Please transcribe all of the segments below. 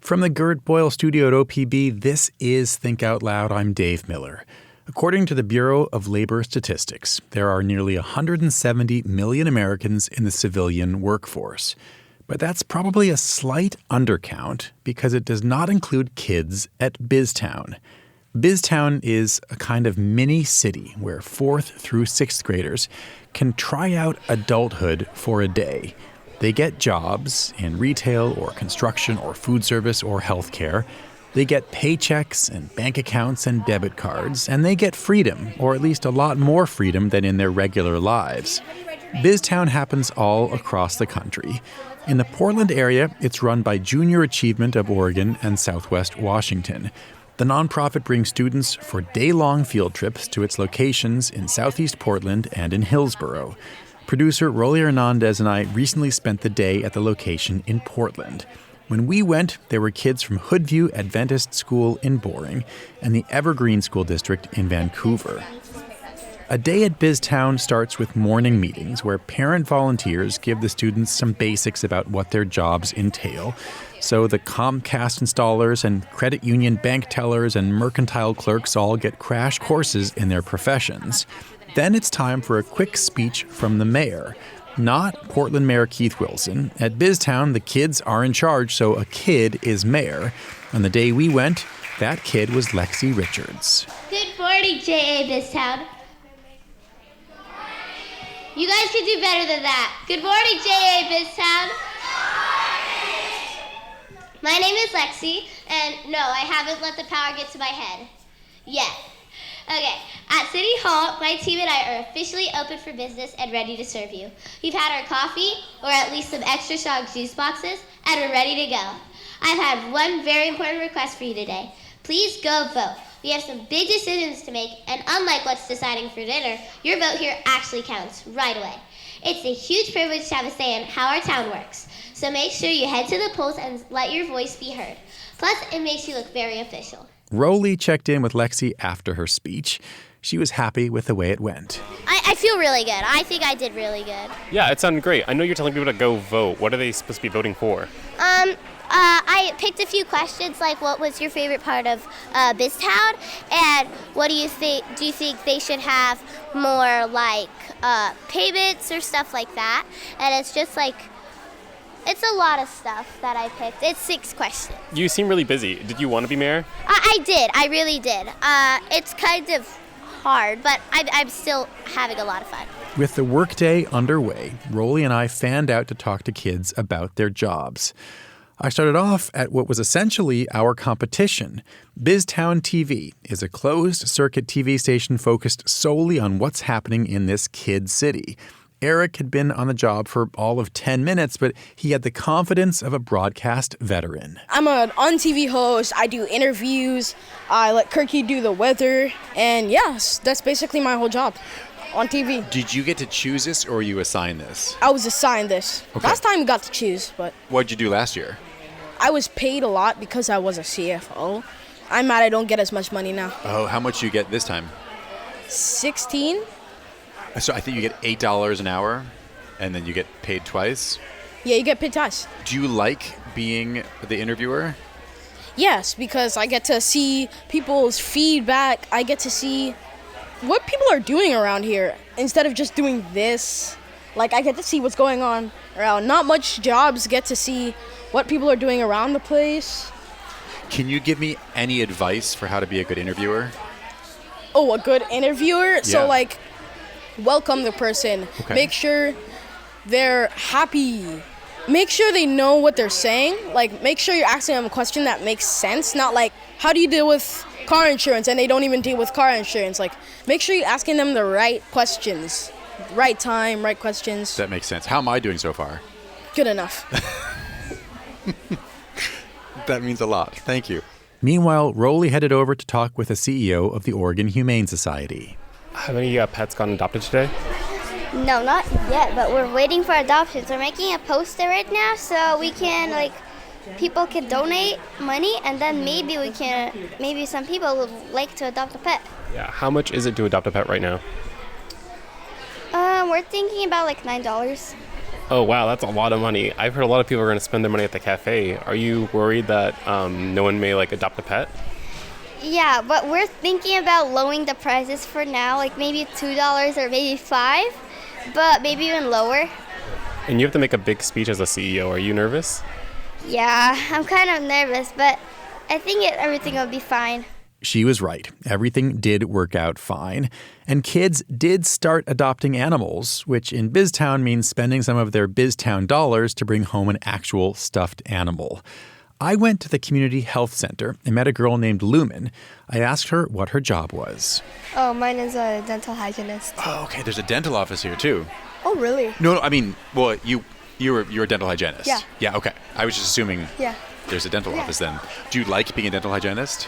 From the Gert Boyle studio at OPB, this is Think Out Loud. I'm Dave Miller. According to the Bureau of Labor Statistics, there are nearly 170 million Americans in the civilian workforce. But that's probably a slight undercount because it does not include kids at BizTown. BizTown is a kind of mini city where 4th through 6th graders can try out adulthood for a day. They get jobs in retail or construction or food service or healthcare. They get paychecks and bank accounts and debit cards, and they get freedom, or at least a lot more freedom than in their regular lives. BizTown happens all across the country. In the Portland area, it's run by Junior Achievement of Oregon and Southwest Washington. The nonprofit brings students for day-long field trips to its locations in Southeast Portland and in Hillsborough. Producer Rolie Hernandez and I recently spent the day at the location in Portland. When we went, there were kids from Hoodview Adventist School in Boring and the Evergreen School District in Vancouver. A day at BizTown starts with morning meetings where parent volunteers give the students some basics about what their jobs entail. So the Comcast installers and credit union bank tellers and mercantile clerks all get crash courses in their professions. Then it's time for a quick speech from the mayor. Not Portland Mayor Keith Wilson. At BizTown, the kids are in charge, so a kid is mayor. On the day we went, that kid was Lexi Richards. Good morning, J.A. BizTown. You guys can do better than that. Good morning, J.A. BizTown. My name is Lexi, and no, I haven't let the power get to my head. Yet. Okay, at City Hall, my team and I are officially open for business and ready to serve you. We've had our coffee, or at least some extra strong juice boxes, and we're ready to go. I've had one very important request for you today. Please go vote. We have some big decisions to make, and unlike what's deciding for dinner, your vote here actually counts right away. It's a huge privilege to have a say in how our town works, so make sure you head to the polls and let your voice be heard. Plus, it makes you look very official. Rolie checked in with Lexi after her speech. She was happy with the way it went. I feel really good. I think I did really good. Yeah, it sounded great. I know you're telling people to go vote. What are they supposed to be voting for? I picked a few questions like what was your favorite part of BizTown, and what do you think they should have more like payments or stuff like that? And it's just like, it's a lot of stuff that I picked. It's 6 questions. You seem really busy. Did you want to be mayor? I did. I really did. It's kind of hard, but I'm still having a lot of fun. With the workday underway, Rolie and I fanned out to talk to kids about their jobs. I started off at what was essentially our competition. BizTown TV is a closed-circuit TV station focused solely on what's happening in this kid city. Eric had been on the job for all of 10 minutes, but he had the confidence of a broadcast veteran. I'm an on-TV host. I do interviews. I let Kirky do the weather. And yes, that's basically my whole job on TV. Did you get to choose this or were you assigned this? I was assigned this. Okay. Last time we got to choose, but What did you do last year? I was paid a lot because I was a CFO. I'm mad I don't get as much money now. Oh, how much do you get this time? 16? So I think you get $8 an hour, and then you get paid twice. Yeah, you get paid twice. Do you like being the interviewer? Yes, because I get to see people's feedback. I get to see what people are doing around here instead of just doing this. Like, I get to see what's going on around. Not much jobs get to see what people are doing around the place. Can you give me any advice for how to be a good interviewer? Oh, a good interviewer? Yeah. So, like, welcome the person. Okay. Make sure they're happy. Make sure they know what they're saying. Like, make sure you're asking them a question that makes sense. Not like, how do you deal with car insurance? And they don't even deal with car insurance. Like, make sure you're asking them the right questions. Right time, right questions. That makes sense. How am I doing so far? Good enough. That means a lot. Thank you. Meanwhile, Rolie headed over to talk with the CEO of the Oregon Humane Society. Have any pets gotten adopted today? No, not yet, but we're waiting for adoptions. We're making a poster right now so we can, people can donate money, and then maybe some people would like to adopt a pet. Yeah. How much is it to adopt a pet right now? We're thinking about $9. Oh, wow, that's a lot of money. I've heard a lot of people are going to spend their money at the cafe. Are you worried that no one may, like, adopt a pet? Yeah, but we're thinking about lowering the prices for now, like maybe $2 or maybe $5, but maybe even lower. And you have to make a big speech as a CEO. Are you nervous? Yeah, I'm kind of nervous, but I think everything will be fine. She was right. Everything did work out fine. And kids did start adopting animals, which in BizTown means spending some of their BizTown dollars to bring home an actual stuffed animal. I went to the community health center and met a girl named Lumen. I asked her what her job was. Oh, mine is a dental hygienist. Oh, okay. There's a dental office here, too. Oh, really? No, I mean, well, you're a dental hygienist. Yeah. Yeah, okay. I was just assuming there's a dental office then. Do you like being a dental hygienist?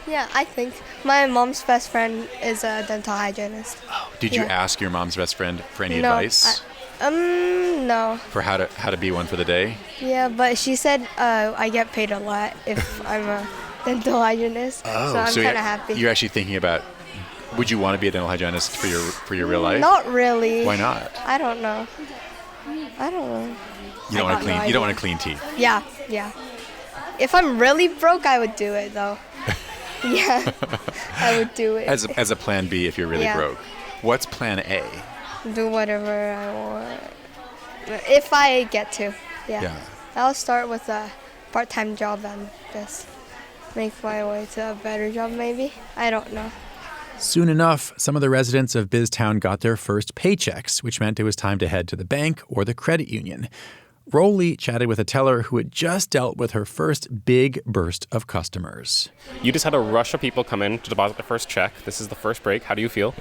Yeah, I think. My mom's best friend is a dental hygienist. Oh, did you ask your mom's best friend for any No, advice? No. For how to be one for the day? Yeah, but she said I get paid a lot if I'm a dental hygienist. Oh, so I'm kind of happy. You're actually thinking about, would you want to be a dental hygienist for your real life? Not really. Why not? I don't know. You don't want to clean. You don't want to clean teeth. Yeah. If I'm really broke, I would do it though. Yeah, I would do it. As a plan B if you're really broke. What's plan A? Do whatever I want. If I get to. Yeah. I'll start with a part-time job and just make my way to a better job maybe. I don't know. Soon enough, some of the residents of BizTown got their first paychecks, which meant it was time to head to the bank or the credit union. Rolie chatted with a teller who had just dealt with her first big burst of customers. You just had a rush of people come in to deposit their first check. This is the first break. How do you feel?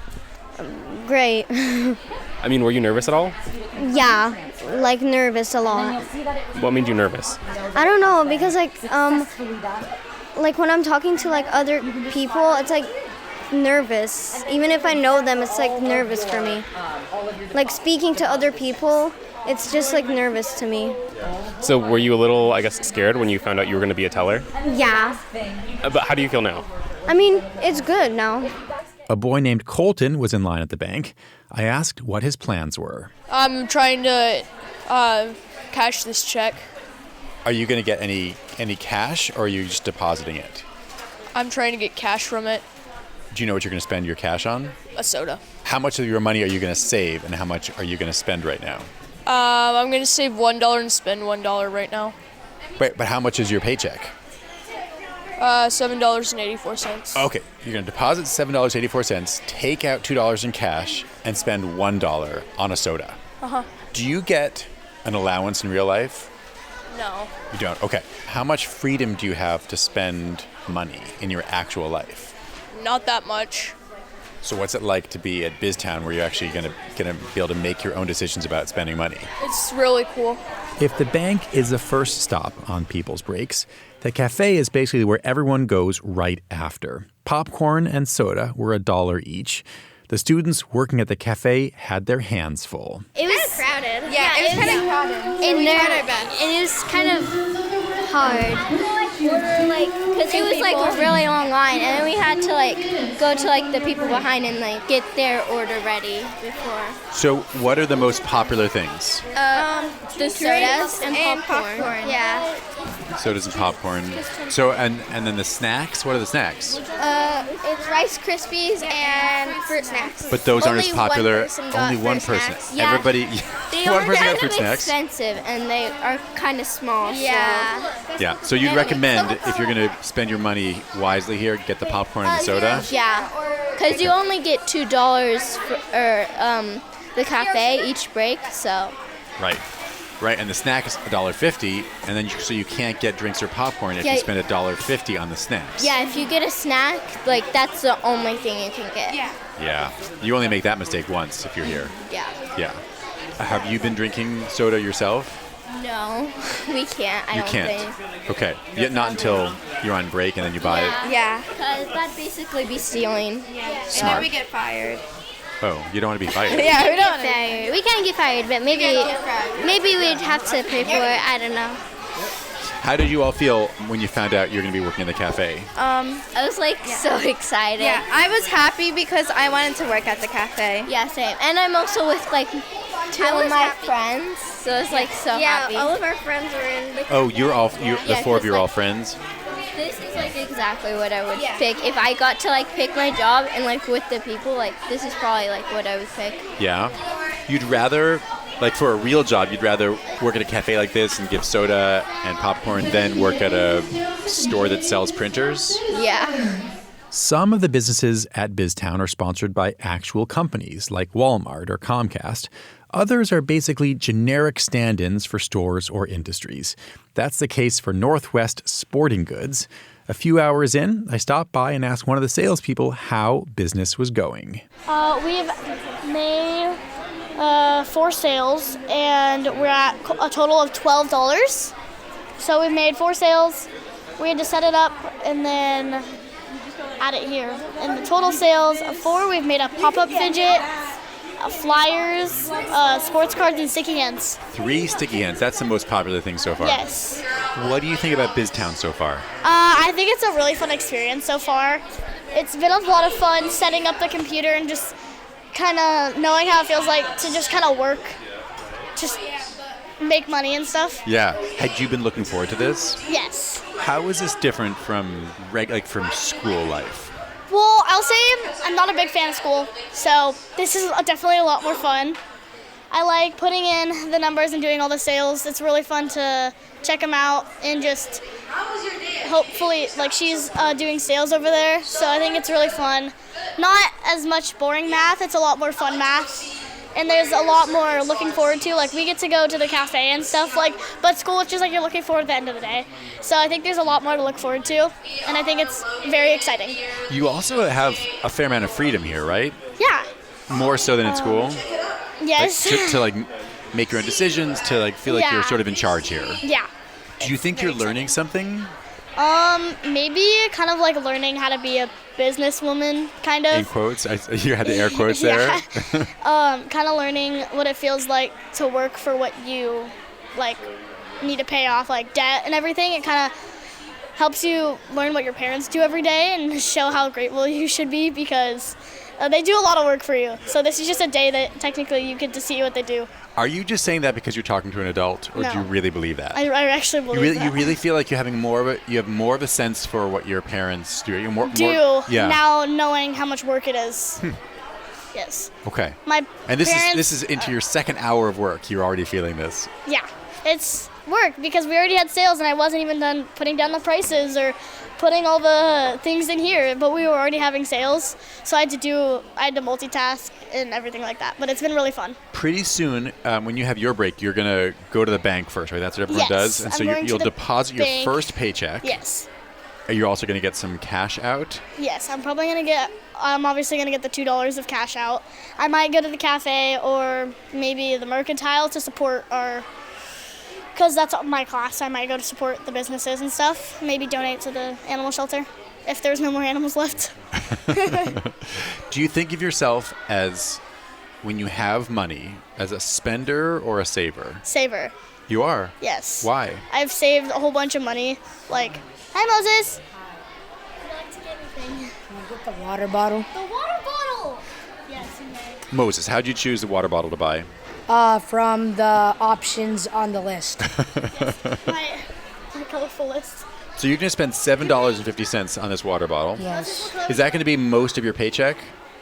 Great. I mean, were you nervous at all? Yeah, like nervous a lot. What made you nervous? I don't know, because like when I'm talking to like other people, it's like nervous. Even if I know them, it's like nervous for me. Like speaking to other people, it's just like nervous to me. So were you a little, I guess, scared when you found out you were going to be a teller? Yeah. But how do you feel now? I mean, it's good now. A boy named Colton was in line at the bank. I asked what his plans were. I'm trying to cash this check. Are you going to get any cash, or are you just depositing it? I'm trying to get cash from it. Do you know what you're going to spend your cash on? A soda. How much of your money are you going to save, and how much are you going to spend right now? I'm going to save $1 and spend $1 right now. Wait, but how much is your paycheck? $7.84. Okay, you're going to deposit $7.84, take out $2 in cash, and spend $1 on a soda. Uh-huh. Do you get an allowance in real life? No. You don't? Okay. How much freedom do you have to spend money in your actual life? Not that much. So what's it like to be at BizTown where you're actually going to be able to make your own decisions about spending money? It's really cool. If the bank is the first stop on people's breaks, the cafe is basically where everyone goes right after. Popcorn and soda were $1 each. The students working at the cafe had their hands full. It was crowded. Yeah, it was kind of crowded. And it was kind of hard. Because it was like a really long line, and then we had to like go to like the people behind and like get their order ready before. So what are the most popular things? The sodas and popcorn. Yeah. Sodas and popcorn. So and then the snacks? What are the snacks? It's Rice Krispies and fruit snacks. But those aren't as Only popular. one person got Only one fruit person. snacks. Yeah. Everybody. They one are person got kind fruit of snacks. expensive, and they are kind of small. Yeah. Yeah. So you'd recommend if you're going to spend your money wisely here, get the popcorn and the soda. Yeah. Because you only get $2 for the cafe each break, so. Right, and the snack is $1.50, and then so you can't get drinks or popcorn if you spend $1.50 on the snacks. Yeah, if you get a snack, like that's the only thing you can get. Yeah. You only make that mistake once if you're here. Yeah. Have you been drinking soda yourself? No, we can't. I You don't can't. think. Okay. Yet not until you're on break and then you buy it. Yeah. Because that'd basically be stealing. Smart. And then we get fired. Oh, you don't want to be fired. Yeah, we don't. Fired. We can't get fired, but maybe we'd have to pay for it. I don't know. How did you all feel when you found out you're going to be working in the cafe? I was like so excited. Yeah, I was happy because I wanted to work at the cafe. Yeah, same. And I'm also with like two of my friends, so it's like so happy. Yeah, all of our friends were in the Oh, the four of you are all friends? This is like exactly what I would pick if I got to like pick my job and like with the people. Like this is probably like what I would pick. Yeah. You'd rather, like for a real job, you'd rather work at a cafe like this and give soda and popcorn than work at a store that sells printers? Yeah. Some of the businesses at BizTown are sponsored by actual companies like Walmart or Comcast. Others are basically generic stand-ins for stores or industries. That's the case for Northwest Sporting Goods. A few hours in, I stopped by and asked one of the salespeople how business was going. We've made 4 sales, and we're at a total of $12. So we've made 4 sales. We had to set it up and then add it here. And the total sales of 4, we've made a pop-up fidget, flyers, sports cards, and sticky hands. 3 sticky hands. That's the most popular thing so far. Yes. What do you think about BizTown so far? I think it's a really fun experience so far. It's been a lot of fun setting up the computer and just kind of knowing how it feels like to just kind of work, just make money and stuff. Yeah. Had you been looking forward to this? Yes. How is this different from from school life? Well, I'll say I'm not a big fan of school, so this is definitely a lot more fun. I like putting in the numbers and doing all the sales. It's really fun to check them out and just hopefully, like she's doing sales over there, so I think it's really fun. Not as much boring math, it's a lot more fun math. And there's a lot more looking forward to. Like we get to go to the cafe and stuff, but school it's just like you're looking forward at the end of the day. So I think there's a lot more to look forward to, and I think it's very exciting. You also have a fair amount of freedom here, right? Yeah. More so than in school? Yes. Like, to like make your own decisions, to like feel like you're sort of in charge here. Yeah. Do you think you're learning something? Maybe kind of like learning how to be a businesswoman, kind of. In quotes? You had the air quotes there. Kind of learning what it feels like to work for what you, like, need to pay off, like, debt and everything. It kind of helps you learn what your parents do every day and show how grateful you should be because they do a lot of work for you. So this is just a day that technically you get to see what they do. Are you just saying that because you're talking to an adult, or No. do you really believe that? I actually believe that. You really feel like you're having you have more of a sense for what your parents do. You're more, yeah. Now knowing how much work it is. Yes. Okay. My And parents, this is into your second hour of work. You're already feeling this. Yeah, it's work because we already had sales and I wasn't even done putting down the prices or putting all the things in here, but we were already having sales, so I had to multitask and everything like that. But it's been really fun. Pretty soon, when you have your break, you're gonna go to the bank first, right? That's what everyone does, and so you'll deposit your first paycheck. Yes. You're also gonna get some cash out. Yes, I'm obviously gonna get the $2 of cash out. I might go to the cafe or maybe the mercantile to support because that's my class. I might go to support the businesses and stuff. Maybe donate to the animal shelter if there's no more animals left. Do you think of yourself as, when you have money, as a spender or a saver? Saver. You are? Yes. Why? I've saved a whole bunch of money. Like, hi Moses. Would you like to get anything? Get the water bottle. The water bottle. Yes, you may. Moses, how'd you choose the water bottle to buy? From the options on the list. My colorful list. So you're going to spend $7.50 on this water bottle. Yes. Is that going to be most of your paycheck?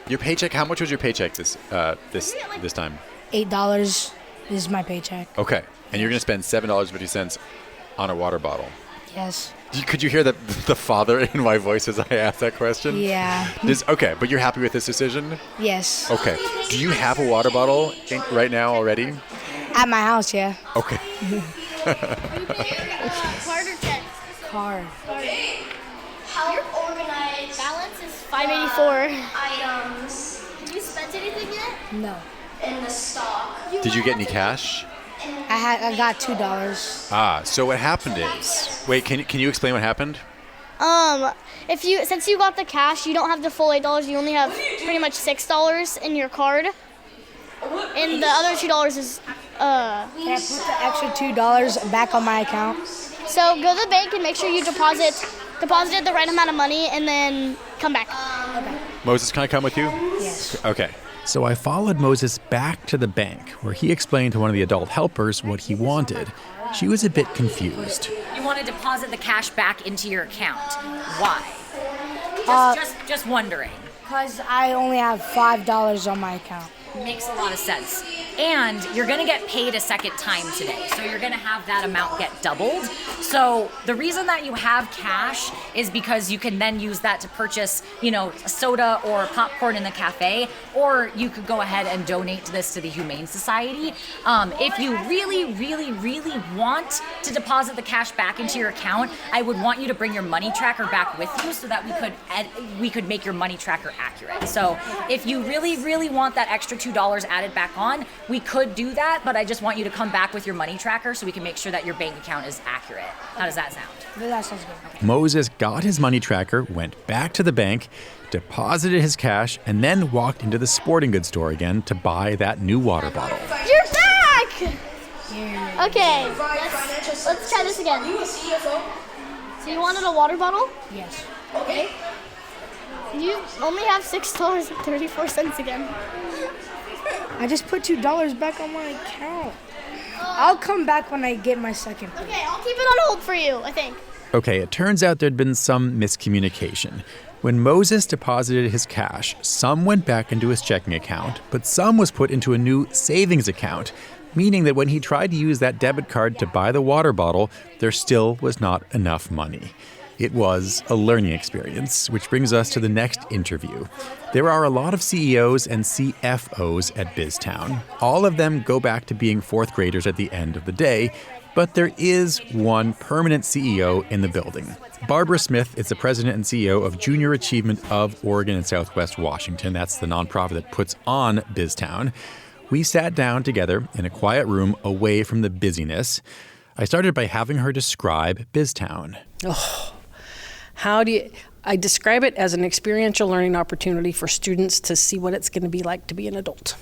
Your paycheck, how much was your paycheck this time? $8 is my paycheck. Okay. And you're going to spend $7.50 on a water bottle. Yes. Could you hear the father in my voice as I asked that question? Yeah. Okay, but you're happy with this decision? Yes. Okay. Do you have a water bottle right now already? At my house, yeah. Okay. Card or check? Card. How organized Balance is $5.84. items Have you spent anything yet? No. in the stock? Did you get any cash? I got $2. So what happened is, wait, can you explain what happened? Since you got the cash, you don't have the full $8. You only have pretty much $6 in your card, and the other $2 is. Can I put the extra $2 back on my account? So go to the bank and make sure you deposited the right amount of money, and then come back. Okay. Moses, can I come with you? Yes. Okay. So I followed Moses back to the bank, where he explained to one of the adult helpers what he wanted. She was a bit confused. You want to deposit the cash back into your account. Why? Just wondering. Because I only have $5 on my account. Makes a lot of sense. And you're going to get paid a second time today. So you're going to have that amount get doubled. So the reason that you have cash is because you can then use that to purchase, soda or popcorn in the cafe, or you could go ahead and donate this to the Humane Society. If you really, really, really want to deposit the cash back into your account, I would want you to bring your money tracker back with you so that we could make your money tracker accurate. So if you really, really want that extra $2 added back on, we could do that, but I just want you to come back with your money tracker so we can make sure that your bank account is accurate. How does that sound? That sounds good. Okay. Moses got his money tracker, went back to the bank, deposited his cash, and then walked into the sporting goods store again to buy that new water bottle. You're back! Okay, let's try this again. So you wanted a water bottle? Yes. Okay. You only have $6.34 again. I just put $2 back on my account. I'll come back when I get my second. Okay, I'll keep it on hold for you, I think. Okay, it turns out there'd been some miscommunication. When Moses deposited his cash, some went back into his checking account, but some was put into a new savings account, meaning that when he tried to use that debit card to buy the water bottle, there still was not enough money. It was a learning experience, which brings us to the next interview. There are a lot of CEOs and CFOs at BizTown. All of them go back to being fourth graders at the end of the day, but there is one permanent CEO in the building. Barbara Smith is the president and CEO of Junior Achievement of Oregon and Southwest Washington. That's the nonprofit that puts on BizTown. We sat down together in a quiet room away from the busyness. I started by having her describe BizTown. I describe it as an experiential learning opportunity for students to see what it's going to be like to be an adult.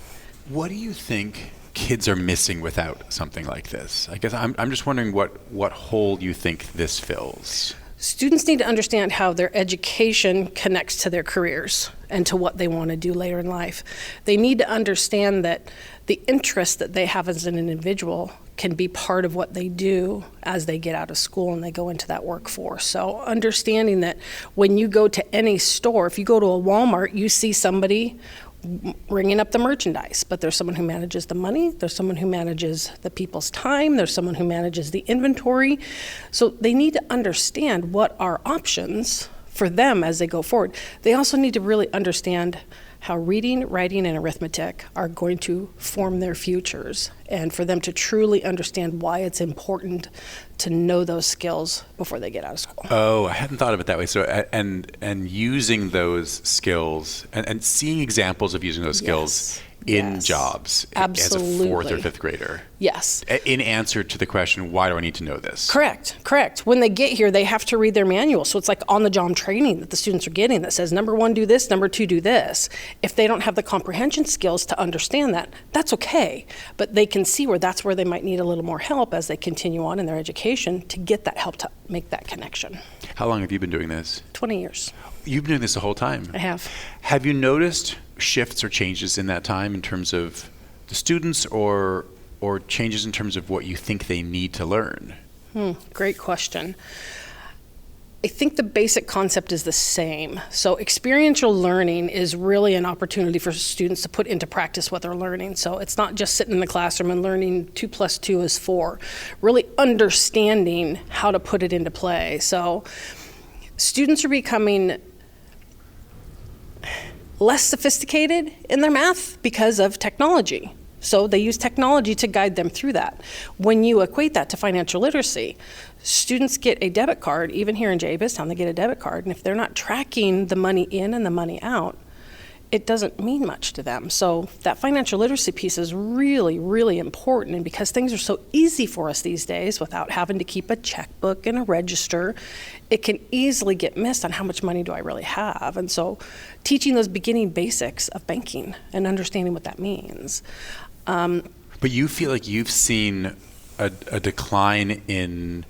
What do you think kids are missing without something like this? I guess I'm just wondering what hole you think this fills. Students need to understand how their education connects to their careers and to what they want to do later in life. They need to understand that the interest that they have as an individual can be part of what they do as they get out of school and they go into that workforce. So understanding that when you go to any store, if you go to a Walmart, you see somebody ringing up the merchandise, but there's someone who manages the money, there's someone who manages the people's time, there's someone who manages the inventory. So they need to understand what are options for them as they go forward. They also need to really understand how reading, writing, and arithmetic are going to form their futures, and for them to truly understand why it's important to know those skills before they get out of school. Oh, I hadn't thought of it that way. So, and using those skills and seeing examples of using those skills in jobs Absolutely. As a fourth or fifth grader. Yes. In answer to the question, why do I need to know this? Correct. When they get here, they have to read their manual. So it's like on-the-job training that the students are getting that says, number 1, do this, number 2, do this. If they don't have the comprehension skills to understand that, that's okay. But they can see that's where they might need a little more help as they continue on in their education to get that help to make that connection. How long have you been doing this? 20 years. You've been doing this the whole time? I have. Have you noticed shifts or changes in that time in terms of the students or changes in terms of what you think they need to learn? Great question. I think the basic concept is the same. So experiential learning is really an opportunity for students to put into practice what they're learning. So it's not just sitting in the classroom and learning 2 + 2 is 4. Really understanding how to put it into play. So students are becoming less sophisticated in their math because of technology. So they use technology to guide them through that. When you equate that to financial literacy, students get a debit card, even here in BizTown, they get a debit card, and if they're not tracking the money in and the money out, it doesn't mean much to them. So that financial literacy piece is really, really important, and because things are so easy for us these days without having to keep a checkbook and a register, it can easily get missed on how much money do I really have. And so teaching those beginning basics of banking and understanding what that means. But you feel like you've seen a decline in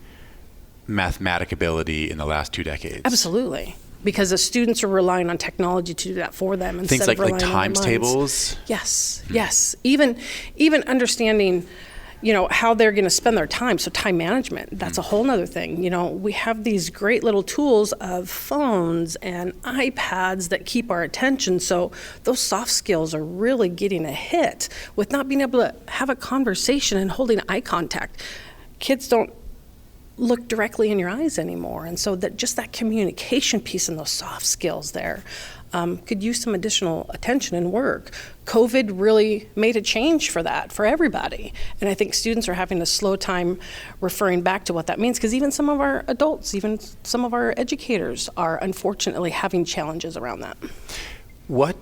mathematic ability in the last 2 decades. Absolutely. because the students are relying on technology to do that for them instead Things of relying like on their times minds. tables? Yes. Even understanding, how they're going to spend their time. So time management, that's a whole nother thing. We have these great little tools of phones and iPads that keep our attention. So those soft skills are really getting a hit with not being able to have a conversation and holding eye contact. Kids don't look directly in your eyes anymore. And so that communication piece and those soft skills there could use some additional attention and work. COVID really made a change for that, for everybody. And I think students are having a slow time referring back to what that means, because even some of our adults, even some of our educators are unfortunately having challenges around that. What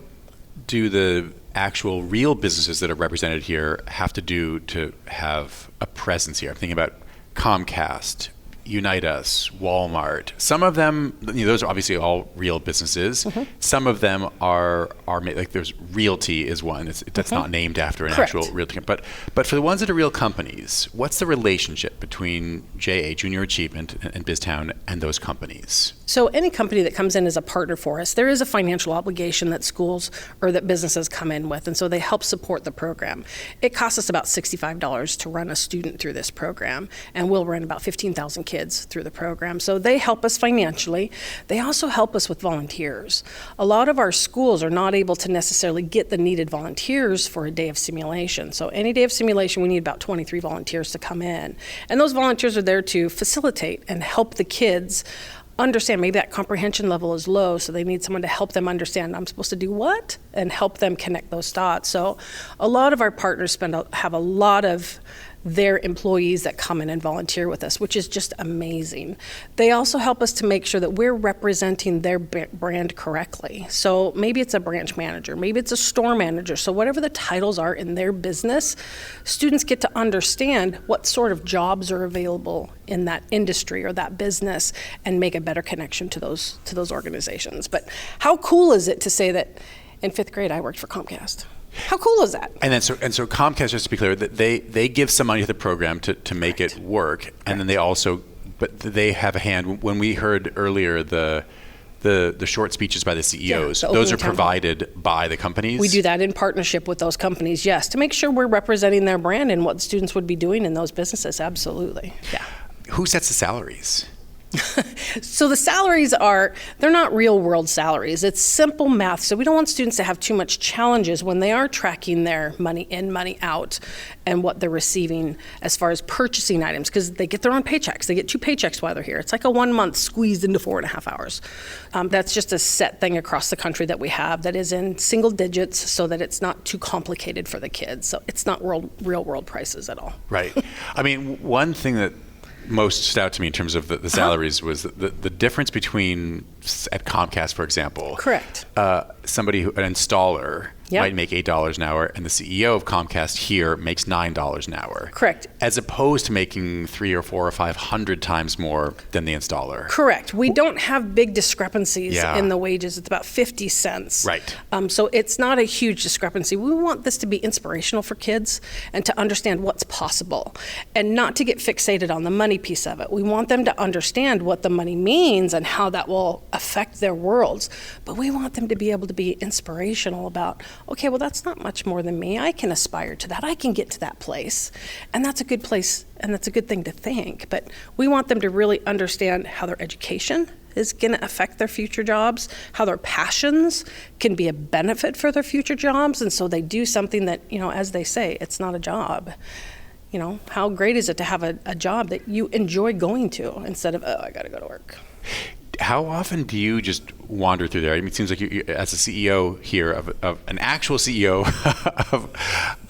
do the actual real businesses that are represented here have to do to have a presence here? I'm thinking about Comcast, Unite Us, Walmart. Some of them, those are obviously all real businesses. Mm-hmm. Some of them are like there's Realty is one. That's not named after an actual realty. But for the ones that are real companies, what's the relationship between JA, Junior Achievement, and BizTown and those companies? So any company that comes in as a partner for us, there is a financial obligation that schools or that businesses come in with, and so they help support the program. It costs us about $65 to run a student through this program, and we'll run about 15,000 kids through the program. So they help us financially. They also help us with volunteers. A lot of our schools are not able to necessarily get the needed volunteers for a day of simulation. So any day of simulation, we need about 23 volunteers to come in. And those volunteers are there to facilitate and help the kids understand. Maybe that comprehension level is low, so they need someone to help them understand, I'm supposed to do what, and help them connect those dots. So a lot of our partners have a lot of their employees that come in and volunteer with us, which is just amazing. They also help us to make sure that we're representing their brand correctly. So maybe it's a branch manager, maybe it's a store manager. So whatever the titles are in their business, students get to understand what sort of jobs are available in that industry or that business and make a better connection to those organizations. But how cool is it to say that in 5th grade I worked for Comcast? How cool is that? And so Comcast, just to be clear, that they give some money to the program to make it work, and then they have a hand. When we heard earlier the short speeches by the CEOs, those are provided by the companies? We do that in partnership with those companies, yes, to make sure we're representing their brand and what students would be doing in those businesses, absolutely. Yeah. Who sets the salaries? So the salaries they're not real world salaries. It's simple math. So we don't want students to have too much challenges when they are tracking their money in, money out, and what they're receiving as far as purchasing items, because they get their own paychecks. They get 2 paychecks while they're here. It's like a 1 month squeezed into 4.5 hours. That's just a set thing across the country that we have that is in single digits so that it's not too complicated for the kids. So it's not real world prices at all. Right. I mean, one thing that most stood out to me in terms of the salaries was the difference between, at Comcast, for example. Correct. Somebody an installer might make $8 an hour, and the CEO of Comcast here makes $9 an hour. Correct. As opposed to making 300 or 400 or 500 times more than the installer. Correct. We don't have big discrepancies in the wages. It's about 50 cents. Right. So it's not a huge discrepancy. We want this to be inspirational for kids and to understand what's possible and not to get fixated on the money piece of it. We want them to understand what the money means and how that will affect their worlds. But we want them to be able to be inspirational about, okay, well, that's not much more than me. I can aspire to that. I can get to that place. And that's a good place, and that's a good thing to think. But we want them to really understand how their education is going to affect their future jobs, how their passions can be a benefit for their future jobs. And so they do something that, as they say, it's not a job. How great is it to have a job that you enjoy going to instead of, I got to go to work. How often do you just wander through there? I mean, it seems like you as a CEO here of an actual CEO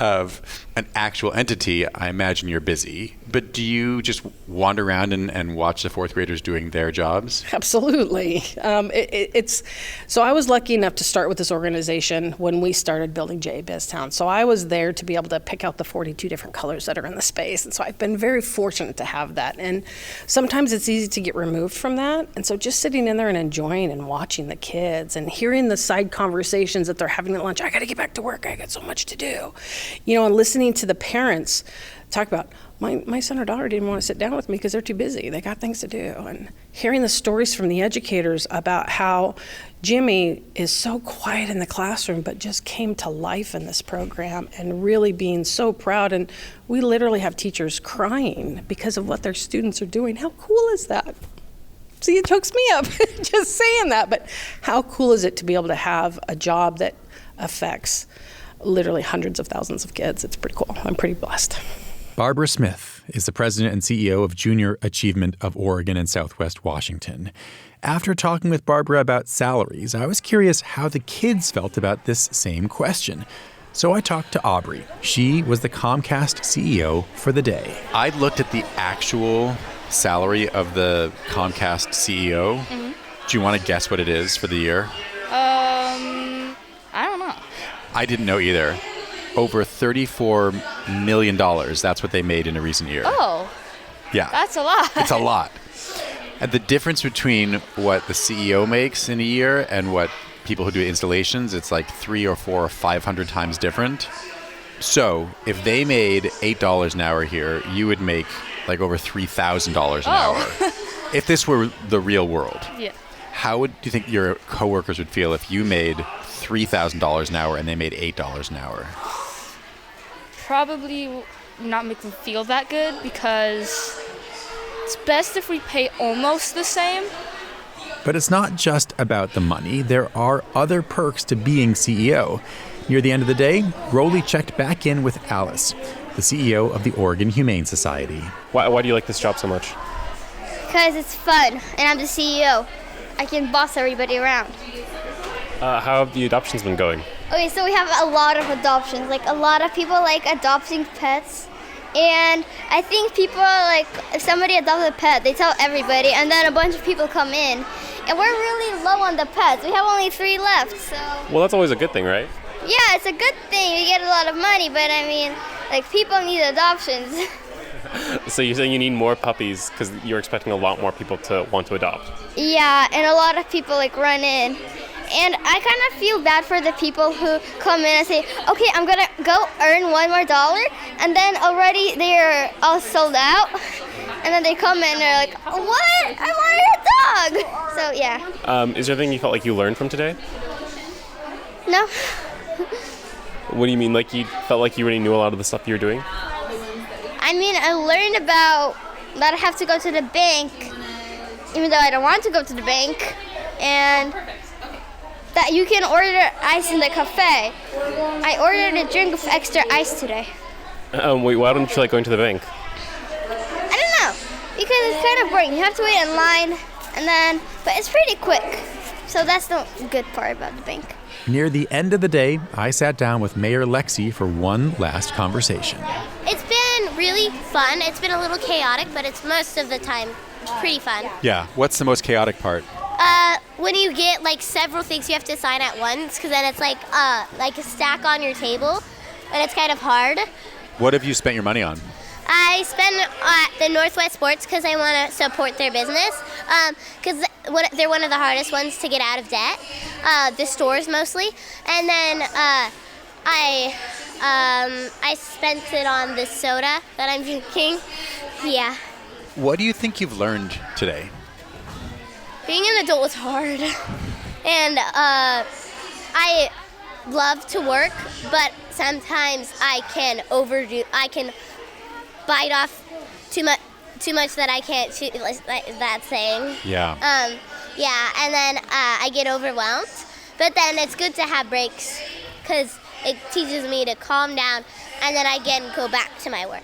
of an actual entity, I imagine you're busy. But do you just wander around and watch the 4th graders doing their jobs? Absolutely. So I was lucky enough to start with this organization when we started building JA BizTown. So I was there to be able to pick out the 42 different colors that are in the space. And so I've been very fortunate to have that. And sometimes it's easy to get removed from that. And so just sitting in there and enjoying and watching the kids and hearing the side conversations that they're having at lunch. I got to get back to work. I got so much to do. And listening listening to the parents talk about, my son or daughter didn't want to sit down with me because they're too busy. They got things to do. And hearing the stories from the educators about how Jimmy is so quiet in the classroom but just came to life in this program and really being so proud. And we literally have teachers crying because of what their students are doing. How cool is that? See, it chokes me up just saying that. But how cool is it to be able to have a job that affects literally hundreds of thousands of kids? It's pretty cool. I'm pretty blessed. Barbara Smith is the president and CEO of Junior Achievement of Oregon and Southwest Washington. After talking with Barbara about salaries, I was curious how the kids felt about this same question. So I talked to Aubrey. She was the Comcast CEO for the day. I looked at the actual salary of the Comcast CEO. Mm-hmm. Do you want to guess what it is for the year? I don't know. I didn't know either. Over $34 million. That's what they made in a recent year. Oh. Yeah. That's a lot. It's a lot. And the difference between what the CEO makes in a year and what people who do installations, it's like 3 or 4 or 500 times different. So if they made $8 an hour here, you would make like over $3,000 an hour. If this were the real world. Yeah. How do you think your coworkers would feel if you made $3,000 an hour and they made $8 an hour? Probably not make them feel that good, because it's best if we pay almost the same. But it's not just about the money. There are other perks to being CEO. Near the end of the day, Rolie checked back in with Alice, the CEO of the Oregon Humane Society. Why do you like this job so much? Because it's fun, and I'm the CEO. I can boss everybody around. How have the adoptions been going? Okay, so we have a lot of adoptions. Like, a lot of people like adopting pets. And I think people are like, if somebody adopts a pet, they tell everybody, and then a bunch of people come in. And we're really low on the pets. We have only 3 left, so. Well, that's always a good thing, right? Yeah, it's a good thing. You get a lot of money, but I mean, like, people need adoptions. So you're saying you need more puppies because you're expecting a lot more people to want to adopt? Yeah, and a lot of people like run in. And I kind of feel bad for the people who come in and say, okay, I'm going to go earn $1 more, and then already they're all sold out. And then they come in and they're like, what? I wanted a dog! So, yeah. Is there anything you felt like you learned from today? No. What do you mean? Like you felt like you already knew a lot of the stuff you were doing? I mean, I learned about that I have to go to the bank, even though I don't want to go to the bank, and that you can order ice in the cafe. I ordered a drink with extra ice today. Wait, why don't you like going to the bank? I don't know, because it's kind of boring. You have to wait in line, but it's pretty quick. So that's the good part about the bank. Near the end of the day, I sat down with Mayor Lexi for one last conversation. It's been really fun. It's been a little chaotic, but it's most of the time pretty fun. Yeah. What's the most chaotic part? When you get like several things you have to sign at once, because then it's like a stack on your table, and it's kind of hard. What have you spent your money on? I spend at the Northwest Sports because I want to support their business, because they're one of the hardest ones to get out of debt, the stores mostly. And then I spent it on the soda that I'm drinking. Yeah. What do you think you've learned today? Being an adult is hard, and I love to work, but sometimes I can bite off too much that I can't chew, like that saying. Yeah. Yeah, and then I get overwhelmed, but then it's good to have breaks because it teaches me to calm down, and then I can go back to my work.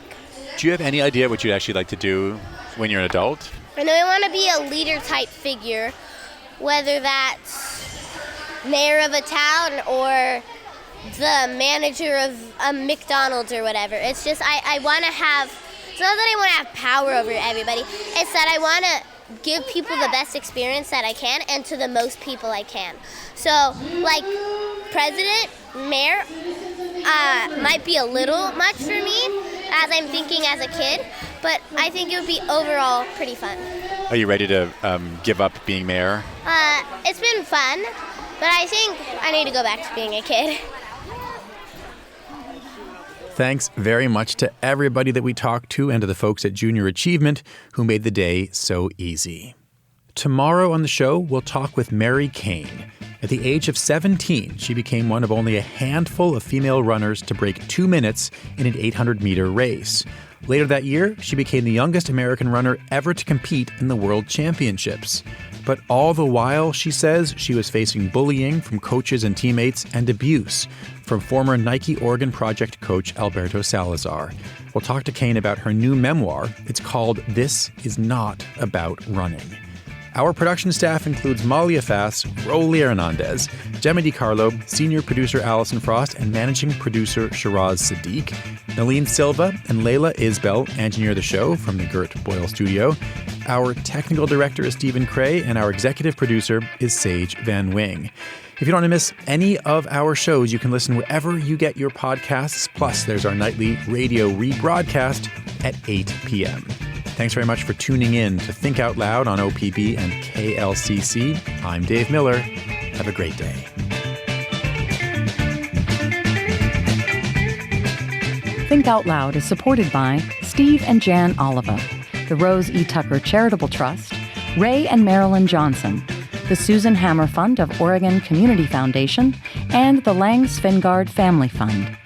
Do you have any idea what you'd actually like to do when you're an adult? I know I want to be a leader-type figure, whether that's mayor of a town or the manager of a McDonald's or whatever. It's just I want to have, it's not that I want to have power over everybody, it's that I want to give people the best experience that I can and to the most people I can. So, like, president, mayor, might be a little much for me as I'm thinking as a kid, but I think it would be overall pretty fun. Are you ready to give up being mayor? It's been fun, but I think I need to go back to being a kid. Thanks very much to everybody that we talked to and to the folks at Junior Achievement who made the day so easy. Tomorrow on the show, we'll talk with Mary Kane. At the age of 17, she became one of only a handful of female runners to break 2 minutes in an 800-meter race. Later that year, she became the youngest American runner ever to compete in the World Championships. But all the while, she says, she was facing bullying from coaches and teammates and abuse from former Nike Oregon Project coach Alberto Salazar. We'll talk to Kane about her new memoir. It's called This Is Not About Running. Our production staff includes Malia Fass, Rolie Hernandez, Gemma DiCarlo, senior producer Allison Frost, and managing producer Shiraz Sadiq. Nalene Silva and Layla Isbell engineer the show from the Gert Boyle studio. Our technical director is Stephen Cray, and our executive producer is Sage Van Wing. If you don't want to miss any of our shows, you can listen wherever you get your podcasts. Plus, there's our nightly radio rebroadcast at 8 p.m. Thanks very much for tuning in to Think Out Loud on OPB and KLCC. I'm Dave Miller. Have a great day. Think Out Loud is supported by Steve and Jan Oliva, the Rose E. Tucker Charitable Trust, Ray and Marilyn Johnson, the Susan Hammer Fund of Oregon Community Foundation, and the Lang Svengard Family Fund.